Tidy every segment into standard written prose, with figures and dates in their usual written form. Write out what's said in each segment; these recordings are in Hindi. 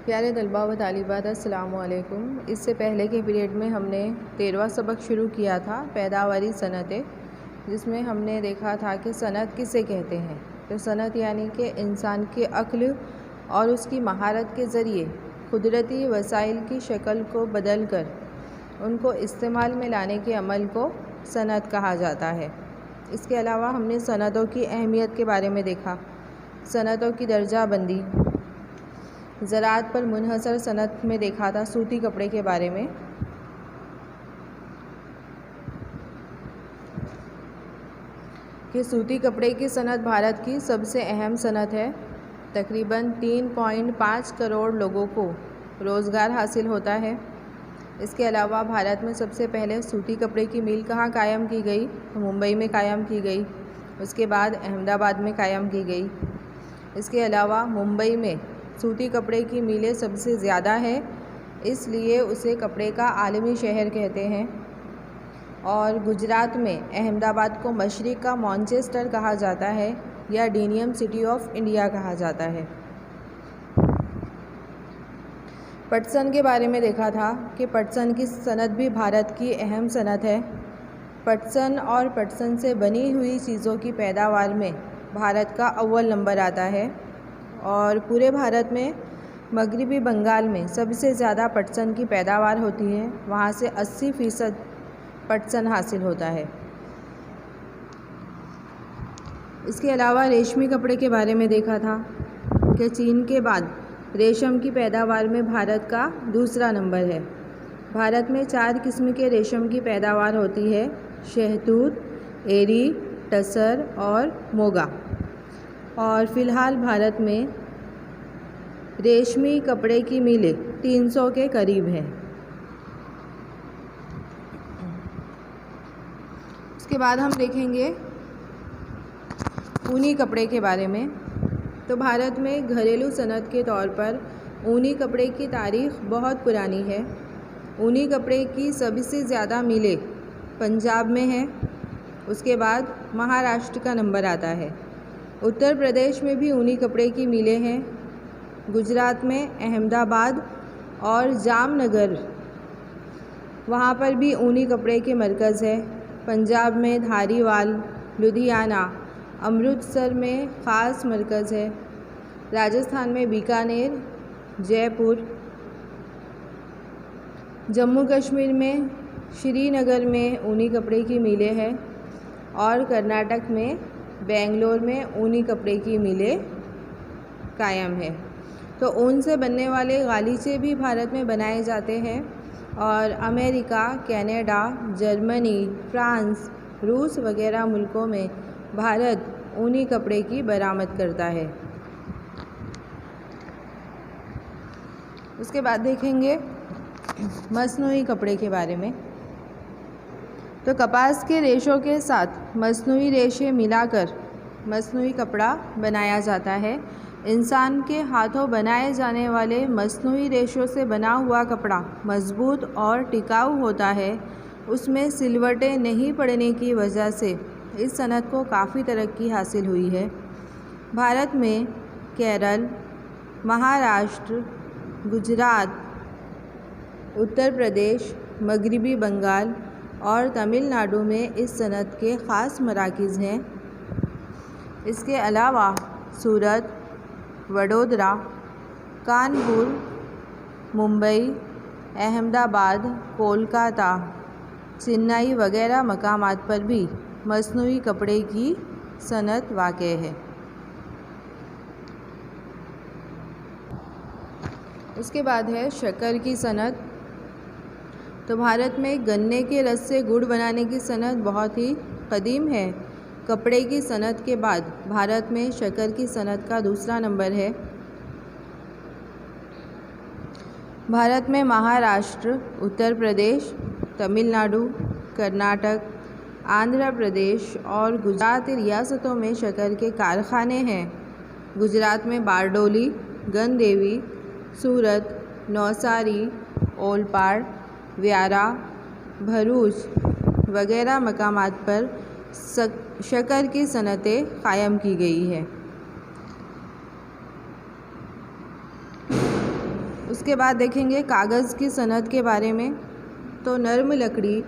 प्यारे तलबा व तालिबात अस्सलामु अलैकुम। इससे पहले के पीरियड में हमने 13वां सबक शुरू किया था, पैदावारी सनतें, जिसमें हमने देखा था कि सनत किसे कहते हैं। तो सनत यानी कि इंसान के अक्ल और उसकी महारत के ज़रिए कुदरती वसाइल की शक्ल को बदल कर उनको इस्तेमाल में लाने के अमल को सनत कहा जाता है। इसके अलावा हमने सनतों की अहमियत के बारे में देखा, सनतों की दर्जा बंदी, ज़राअत पर मुनहसर सनत में देखा था सूती कपड़े के बारे में, कि सूती कपड़े की सनत भारत की सबसे अहम सनत है। तकरीबन 3.5 करोड़ लोगों को रोज़गार हासिल होता है। इसके अलावा भारत में सबसे पहले सूती कपड़े की मिल कहाँ कायम की गई? मुंबई में कायम की गई। उसके बाद अहमदाबाद में कायम की गई। इसके अलावा मुंबई में सूती कपड़े की मिलें सबसे ज़्यादा है, इसलिए उसे कपड़े का आलमी शहर कहते हैं। और गुजरात में अहमदाबाद को मशरिक़ का मैनचेस्टर कहा जाता है या डीनियम सिटी ऑफ इंडिया कहा जाता है। पटसन के बारे में देखा था कि पटसन की सनत भी भारत की अहम सनत है। पटसन और पटसन से बनी हुई चीज़ों की पैदावार में भारत का अव्वल नंबर आता है और पूरे भारत में मगरिबी बंगाल में सबसे ज़्यादा पटसन की पैदावार होती है। वहाँ से 80% पटसन हासिल होता है। इसके अलावा रेशमी कपड़े के बारे में देखा था कि चीन के बाद रेशम की पैदावार में भारत का दूसरा नंबर है। भारत में 4 किस्म के रेशम की पैदावार होती है, शहतूत, एरी, टसर और मोगा। और फ़िलहाल भारत में रेशमी कपड़े की मिलें 300 के करीब हैं। उसके बाद हम देखेंगे ऊनी कपड़े के बारे में। तो भारत में घरेलू सनत के तौर पर ऊनी कपड़े की तारीख़ बहुत पुरानी है। ऊनी कपड़े की सबसे ज़्यादा मिलें पंजाब में हैं। उसके बाद महाराष्ट्र का नंबर आता है। उत्तर प्रदेश में भी ऊनी कपड़े की मिलें हैं। गुजरात में अहमदाबाद और जामनगर, वहाँ पर भी ऊनी कपड़े के मरकज़ है। पंजाब में धारीवाल, लुधियाना, अमृतसर में ख़ास मरकज़ है। राजस्थान में बीकानेर, जयपुर, जम्मू कश्मीर में श्रीनगर में ऊनी कपड़े की मिलें हैं और कर्नाटक में बेंगलोर में ऊनी कपड़े की मिलें कायम है। तो ऊन से बनने वाले गालीचे भी भारत में बनाए जाते हैं और अमेरिका, कनाडा, जर्मनी, फ्रांस, रूस वगैरह मुल्कों में भारत ऊनी कपड़े की बरामद करता है। उसके बाद देखेंगे मसनूई कपड़े के बारे में। तो कपास के रेशों के साथ मसनूई रेशे मिलाकर मसनूई कपड़ा बनाया जाता है। इंसान के हाथों बनाए जाने वाले मसनूई रेशों से बना हुआ कपड़ा मजबूत और टिकाऊ होता है। उसमें सिलवटें नहीं पड़ने की वजह से इस सनत को काफ़ी तरक्की हासिल हुई है। भारत में केरल, महाराष्ट्र, गुजरात, उत्तर प्रदेश, मगरिबी बंगाल और तमिलनाडु में इस सनत के ख़ास मराकिज़ हैं। इसके अलावा सूरत, वडोदरा, कानपुर, मुंबई, अहमदाबाद, कोलकाता, चेन्नई वगैरह मकामात पर भी मसनूई कपड़े की सनत वाक़ई है। उसके बाद है शक्कर की सनत। तो भारत में गन्ने के रस से गुड़ बनाने की सनत बहुत ही कदीम है। कपड़े की सनत के बाद भारत में शक्कर की सनत का दूसरा नंबर है। भारत में महाराष्ट्र, उत्तर प्रदेश, तमिलनाडु, कर्नाटक, आंध्र प्रदेश और गुजरात रियासतों में शक्कर के कारखाने हैं। गुजरात में बारडोली, गनदेवी, सूरत, नौसारी, ओलपाड़, व्यारा, भरूच वगैरह मकामात पर शक्कर की सनतें कायम की गई है। उसके बाद देखेंगे कागज़ की सनत के बारे में। तो नरम लकड़ी,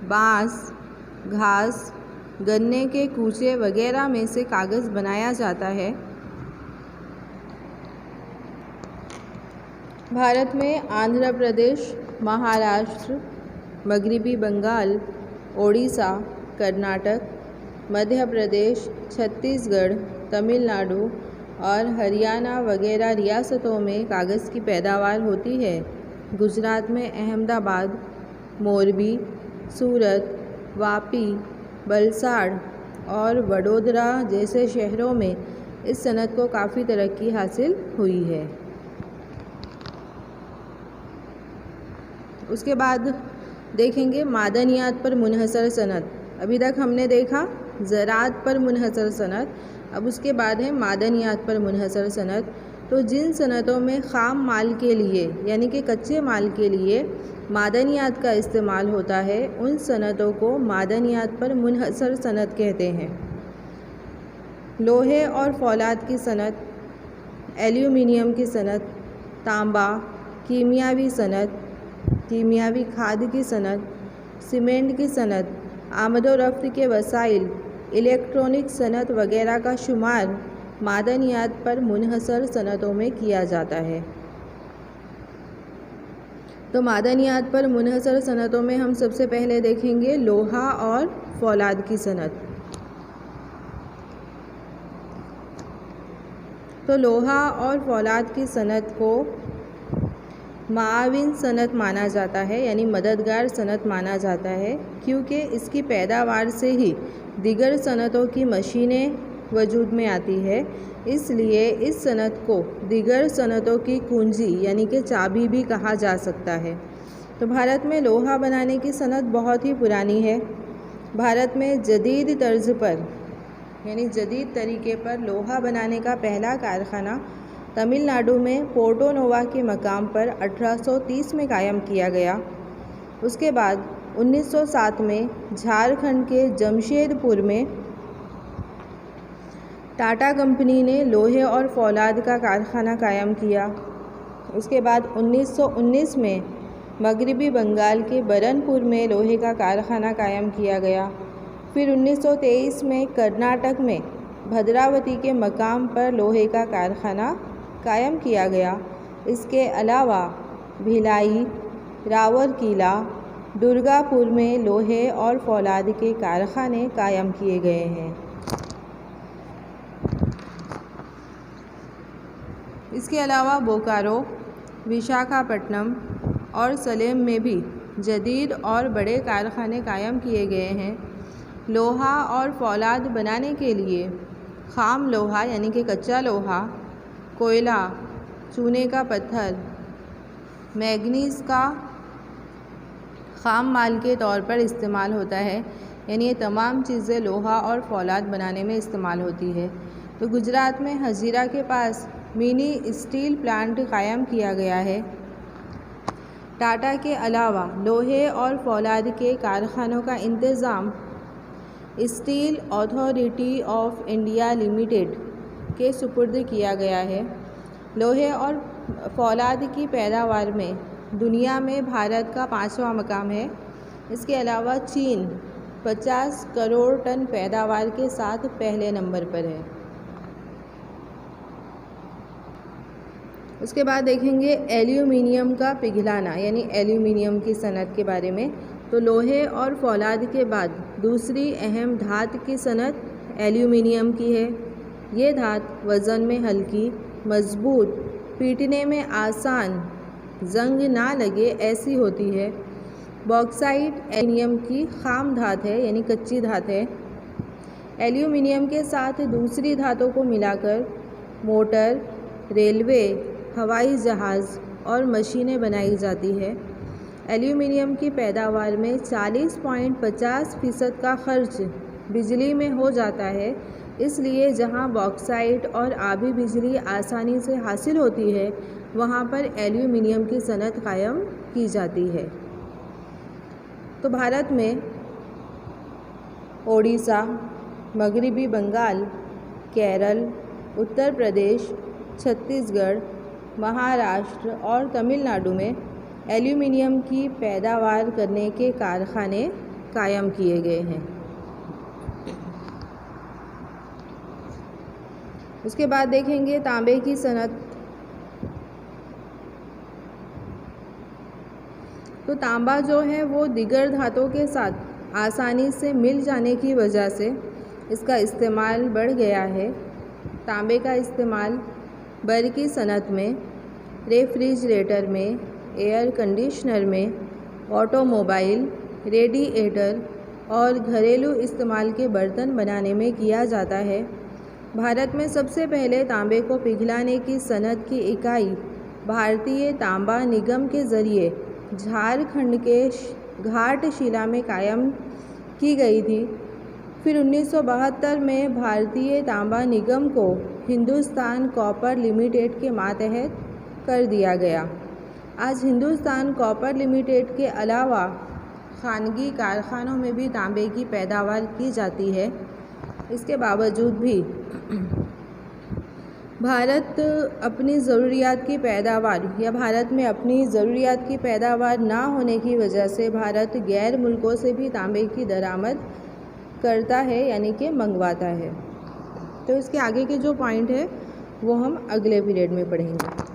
बाँस, घास, गन्ने के कूचे वगैरह में से कागज़ बनाया जाता है। भारत में आंध्र प्रदेश, महाराष्ट्र, मगरबी बंगाल, ओडिशा, कर्नाटक, मध्य प्रदेश, छत्तीसगढ़, तमिलनाडु और हरियाणा वगैरह रियासतों में कागज़ की पैदावार होती है। गुजरात में अहमदाबाद, मोरबी, सूरत, वापी, वलसाड़ और वडोदरा जैसे शहरों में इस सनत को काफ़ी तरक्की हासिल हुई है। उसके बाद देखेंगे मादनियात पर मुनहसर सनत। अभी तक हमने देखा ज़राअत पर मुनहसर सनत, अब उसके बाद है मादनियात पर मुनहसर सनत। तो जिन सनतों में ख़ाम माल के लिए यानी कि कच्चे माल के लिए मादनियात का इस्तेमाल होता है, उन सनतों को मादनियात पर मुनहसर सनत कहते हैं। लोहे और फौलाद की सनत, एल्यूमिनियम की सनत, तांबा, कीमियावी सनत, कीमियावी खाद की सनत, सीमेंट की सनत, आमदोरफ्त के वसाइल, इलेक्ट्रॉनिक सनत वगैरह का शुमार मादनियात पर मुनहसर सनतों में किया जाता है। तो मादनियात पर मुनहसर सनतों में हम सबसे पहले देखेंगे लोहा और फौलाद की सनत। तो लोहा और फौलाद की सनत को माविन सनत माना जाता है, यानी मददगार सनत माना जाता है, क्योंकि इसकी पैदावार से ही दीगर सनतों की मशीनें वजूद में आती है। इसलिए इस सनत को दीगर सनतों की कुंजी यानी कि चाबी भी कहा जा सकता है। तो भारत में लोहा बनाने की सनत बहुत ही पुरानी है। भारत में जदीद तर्ज पर यानी जदीद तरीके पर लोहा बनाने का पहला कारखाना तमिलनाडु में पोर्टो नोवा के मकाम पर 1830 में कायम किया गया। उसके बाद 1907 में झारखंड के जमशेदपुर में टाटा कंपनी ने लोहे और फौलाद का कारखाना कायम किया। उसके बाद 1919 में मगरबी बंगाल के बरनपुर में लोहे का कारखाना कायम किया गया। फिर 1923 में कर्नाटक में भद्रावती के मकाम पर लोहे का कारखाना कायम किया गया। इसके अलावा भिलाई, रावरकीला, दुर्गापुर में लोहे और फौलाद के कारखाने कायम किए गए हैं। इसके अलावा बोकारो, विशाखापट्टनम और सलेम में भी जदीद और बड़े कारखाने कायम किए गए हैं। लोहा और फौलाद बनाने के लिए ख़ाम लोहा यानी कि कच्चा लोहा, कोयला, चूने का पत्थर, मैग्नीज़ का ख़ाम माल के तौर पर इस्तेमाल होता है। यानी ये तमाम चीज़ें लोहा और फौलाद बनाने में इस्तेमाल होती है। तो गुजरात में हजीरा के पास मिनी स्टील प्लांट कायम किया गया है। टाटा के अलावा लोहे और फौलाद के कारखानों का इंतज़ाम steel authority of India limited के सुपुर्द किया गया है। लोहे और फौलाद की पैदावार में दुनिया में भारत का 5वां मकाम है। इसके अलावा चीन 50 करोड़ टन पैदावार के साथ पहले नंबर पर है। उसके बाद देखेंगे एल्यूमिनियम का पिघलाना यानी एल्यूमिनियम की सनत के बारे में। तो लोहे और फौलाद के बाद दूसरी अहम धातु की सनत एल्यूमिनियम की है। ये धातु वज़न में हल्की, मजबूत, पीटने में आसान, जंग ना लगे ऐसी होती है। बॉक्साइट एल्यूमिनियम की खाम धातु है यानी कच्ची धातु है। एल्यूमिनियम के साथ दूसरी धातों को मिलाकर मोटर, रेलवे, हवाई जहाज़ और मशीनें बनाई जाती है। एल्यूमिनियम की पैदावार में 40.50% का खर्च बिजली में हो जाता है। इसलिए जहां बॉक्साइट और आबी बिजली आसानी से हासिल होती है वहां पर एल्यूमिनियम की सनत कायम की जाती है। तो भारत में ओडिशा, मगरबी बंगाल, केरल, उत्तर प्रदेश, छत्तीसगढ़, महाराष्ट्र और तमिलनाडु में एल्यूमीनियम की पैदावार करने के कारखाने कायम किए गए हैं। उसके बाद देखेंगे तांबे की सनत। तो तांबा जो है वो दीगर धातुओं के साथ आसानी से मिल जाने की वजह से इसका इस्तेमाल बढ़ गया है। तांबे का इस्तेमाल बरकी सनत में, रेफ्रिजरेटर में, एयर कंडीशनर में, ऑटोमोबाइल, रेडिएटर और घरेलू इस्तेमाल के बर्तन बनाने में किया जाता है। भारत में सबसे पहले तांबे को पिघलाने की सनत की इकाई भारतीय तांबा निगम के ज़रिए झारखंड के घाटशिला में कायम की गई थी। फिर 1972 में भारतीय तांबा निगम को हिंदुस्तान कॉपर लिमिटेड के मातहत कर दिया गया। आज हिंदुस्तान कॉपर लिमिटेड के अलावा खानगी कारखानों में भी तांबे की पैदावार की जाती है। इसके बावजूद भी भारत अपनी ज़रूरियात की पैदावार या भारत में अपनी ज़रूरियात की पैदावार ना होने की वजह से भारत गैर मुल्कों से भी तांबे की दरामद करता है, यानी कि मंगवाता है। तो इसके आगे के जो पॉइंट है वो हम अगले पीरियड में पढ़ेंगे।